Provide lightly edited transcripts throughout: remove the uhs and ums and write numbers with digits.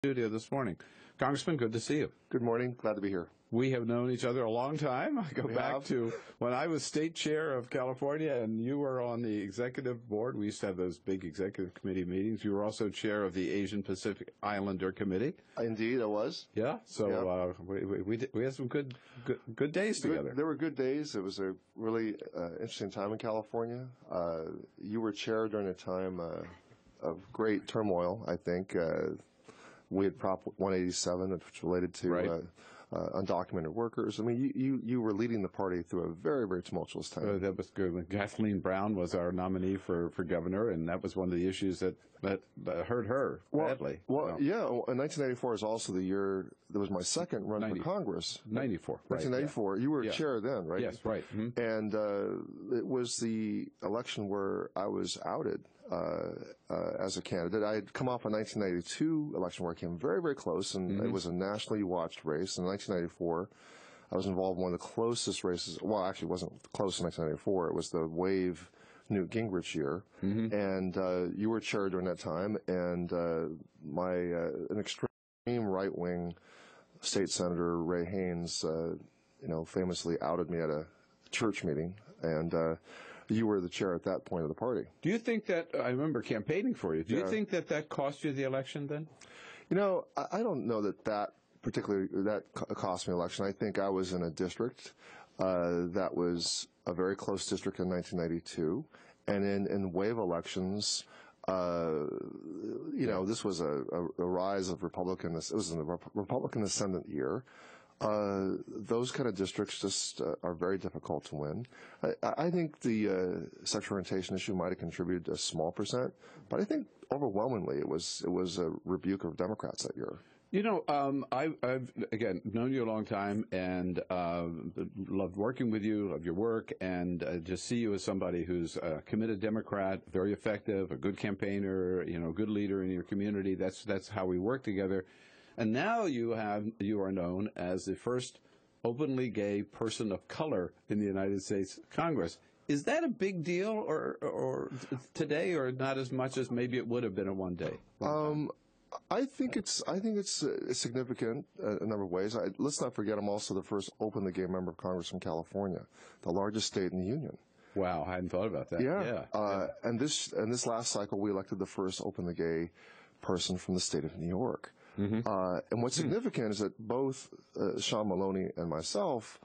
Studio this morning. Congressman, good to see you. Good morning. Glad to be here. We have known each other a long time. I go back to when I was state chair of California and you were on the executive board. We used to have those big executive committee meetings. You were also chair of the Asian Pacific Islander Committee. Indeed, I was. Yeah. So we had some good days together. There were good days. It was a really interesting time in California. You were chair during a time of great turmoil, I think. We had Prop 187, which related to undocumented workers. I mean, you were leading the party through a very, very tumultuous time. That was good. When Kathleen Brown was our nominee for governor, and that was one of the issues that hurt her badly. Yeah. Well, and 1994 is also the year that was my second run for Congress. 94. 1994. Right, you were chair then, right? Yes, right. Mm-hmm. And it was the election where I was outed as a candidate. I had come off a 1992 election where I came very, very close, and it was a nationally watched race. In 1994, I was involved in one of the closest races. Well, actually, it wasn't close in 1994. It was the Wave Newt Gingrich year, and you were chair during that time, and an extreme right-wing state senator, Ray Haynes, famously outed me at a church meeting, and you were the chair at that point of the party. Do you think that, I remember campaigning for you, do you think that cost you the election then? I don't know that particularly cost me the election. I think I was in a district that was a very close district in 1992, and in wave elections, this was a rise of Republicans. It was a Republican ascendant year. Those kind of districts just are very difficult to win. I think the sexual orientation issue might have contributed a small percent, but I think overwhelmingly it was a rebuke of Democrats that year. I've again known you a long time and loved working with you, love your work, and just see you as somebody who's a committed Democrat, very effective, a good campaigner, good leader in your community. That's how we work together. And now you are known as the first openly gay person of color in the United States Congress. Is that a big deal, or today, or not as much as maybe it would have been at one day? I think it's significant in a number of ways. Let's not forget, I'm also the first openly gay member of Congress from California, the largest state in the union. Wow, I hadn't thought about that. Yeah. And this last cycle, we elected the first openly gay person from the state of New York. And what's significant is that both Sean Maloney and myself,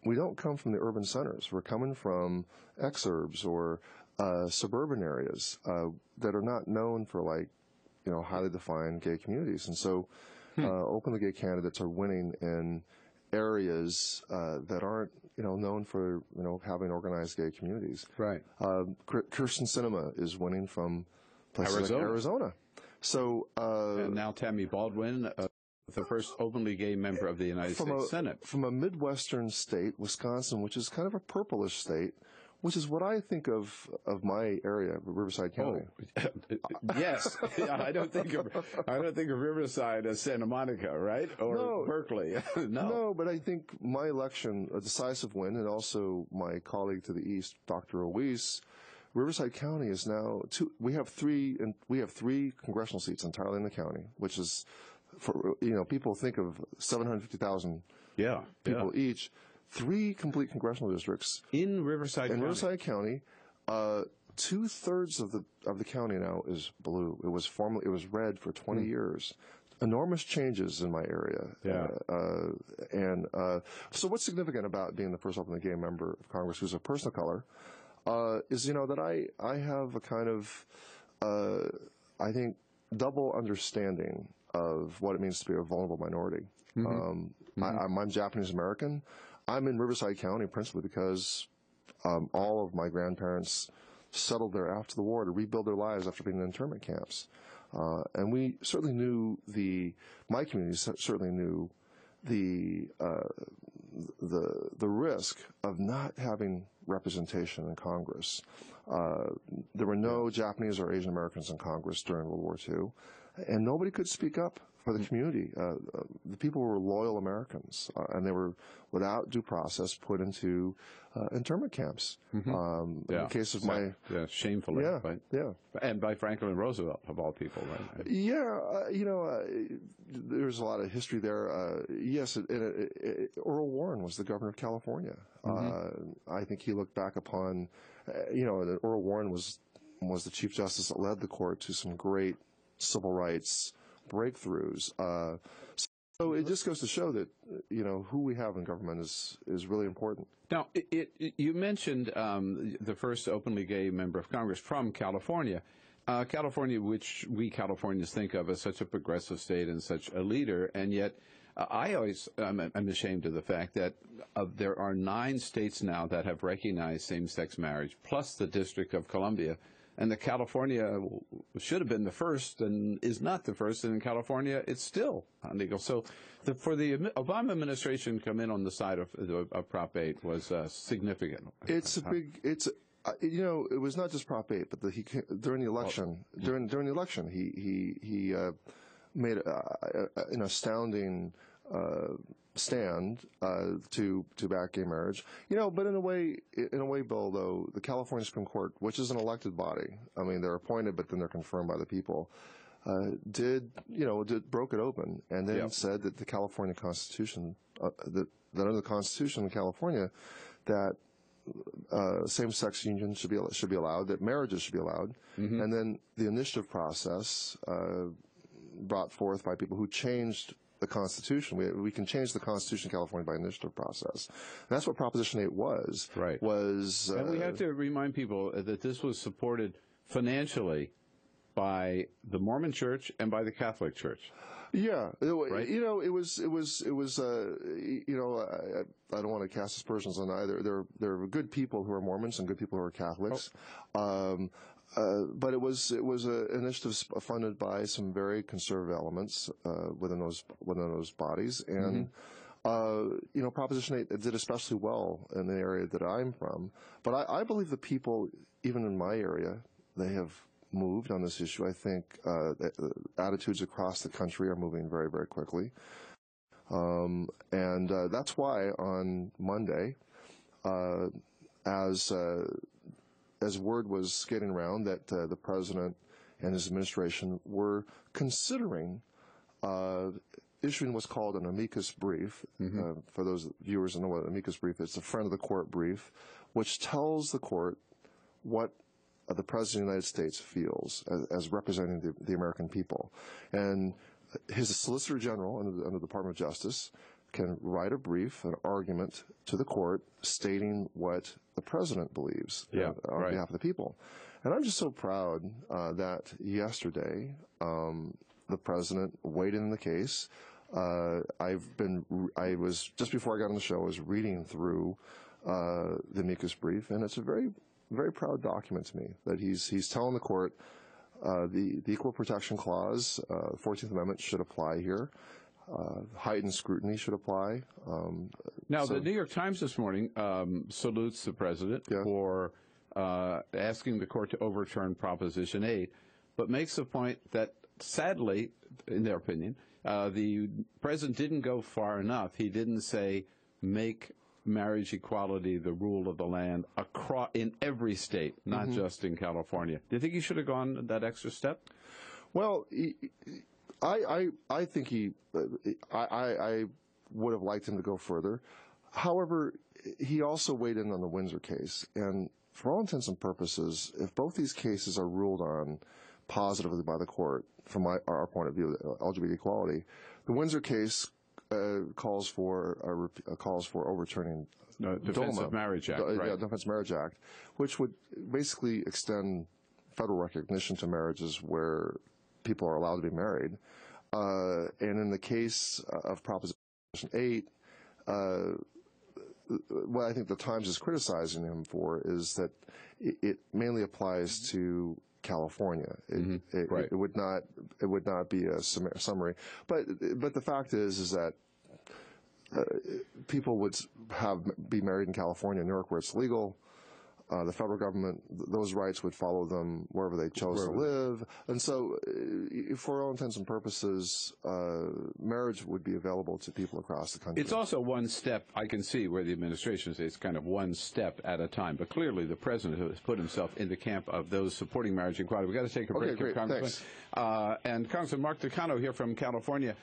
we don't come from the urban centers. We're coming from exurbs or suburban areas that are not known for highly defined gay communities. And so openly gay candidates are winning in areas that aren't known for having organized gay communities. Right. Kirsten Sinema is winning from places like Arizona. So and now Tammy Baldwin, the first openly gay member of the United States Senate. From a Midwestern state, Wisconsin, which is kind of a purplish state, which is what I think of my area, Riverside County. Yes. I don't think of Riverside as Santa Monica, right? Or Berkeley. No, but I think my election, a decisive win, and also my colleague to the east, Dr. Ruiz, Riverside County is now we have three congressional seats entirely in the county, which is, people think of 750,000 people each. 3 complete congressional districts in Riverside County. 2/3 of the county now is blue. It was red for 20 years. Enormous changes in my area. So what's significant about being the first openly gay member of Congress who's a person of color is that I have a kind of I think double understanding of what it means to be a vulnerable minority. I'm Japanese American. I'm in Riverside County principally because all of my grandparents settled there after the war to rebuild their lives after being in internment camps. And we certainly knew my community certainly knew the risk of not having representation in Congress. There were no Japanese or Asian Americans in Congress during World War II, and nobody could speak up for the community. The people were loyal Americans, and they were, without due process, put into internment camps. In the case of shamefully, yeah, right? Yeah, and by Franklin Roosevelt, of all people, right? Yeah, there's a lot of history there. Yes, Earl Warren was the governor of California. I think he looked back upon, that Earl Warren was the Chief Justice that led the court to some great civil rights breakthroughs. So it just goes to show that who we have in government is really important. Now, you mentioned the first openly gay member of Congress from California. California, which we Californians think of as such a progressive state and such a leader, and yet I'm ashamed of the fact that there are 9 states now that have recognized same-sex marriage, plus the District of Columbia. And that California should have been the first and is not the first, and in California it's still illegal. So for the Obama administration to come in on the side of Prop 8 was significant. It's a big, it was not just Prop 8, but during the election, during the election, he made an astounding stand to back gay marriage. But in a way, Bill, though, the California Supreme Court, which is an elected body, I mean, they're appointed, but then they're confirmed by the people, broke it open and then said that the California Constitution, that under the Constitution in California, that same-sex unions should be allowed, that marriages should be allowed, and then the initiative process brought forth by people who changed the Constitution. We can change the Constitution in California by initiative process. And that's what Proposition 8 was. Right. And we have to remind people that this was supported financially by the Mormon Church and by the Catholic Church. Yeah, right? It was. I don't want to cast aspersions on either. There are good people who are Mormons and good people who are Catholics. But it was an initiative funded by some very conservative elements within those bodies, and Proposition 8 did especially well in the area that I'm from. But I believe the people, even in my area, they have moved on this issue. I think attitudes across the country are moving very, very quickly, and that's why on Monday, as word was getting around that the president and his administration were considering issuing what's called an amicus brief. For those viewers who know what an amicus brief is, it's a friend of the court brief, which tells the court what the President of the United States feels as representing the American people. And his Solicitor General under the Department of Justice can write a brief, an argument to the court stating what the president believes on behalf of the people. And I'm just so proud that yesterday the president weighed in the case. I was, just before I got on the show, I was reading through the amicus brief, and it's a very, very proud document to me that he's telling the court the Equal Protection Clause, 14th Amendment, should apply here. Heightened scrutiny should apply. The New York Times this morning salutes the president for asking the court to overturn Proposition 8, but makes the point that, sadly, in their opinion, the president didn't go far enough. He didn't say make marriage equality the rule of the land in every state, not just in California. Do you think he should have gone that extra step? Well, I think I would have liked him to go further. However, he also weighed in on the Windsor case, and for all intents and purposes, if both these cases are ruled on positively by the court, from our point of view, LGBT equality, the Windsor case calls for overturning Defense of Marriage Act, right? Defense of Marriage Act, which would basically extend federal recognition to marriages where people are allowed to be married. And in the case of Proposition 8, what I think the Times is criticizing him for is that it mainly applies to California. It would not be a summary. But the fact is that people would be married in California, New York, where it's legal. the federal government, those rights would follow them wherever they chose to live. And so, for all intents and purposes, marriage would be available to people across the country. It's also one step. I can see where the administration says it's kind of one step at a time. But clearly, the president has put himself in the camp of those supporting marriage equality. We've got to take a break here, Congressman. Thanks. And Congressman Mark Takano here from California.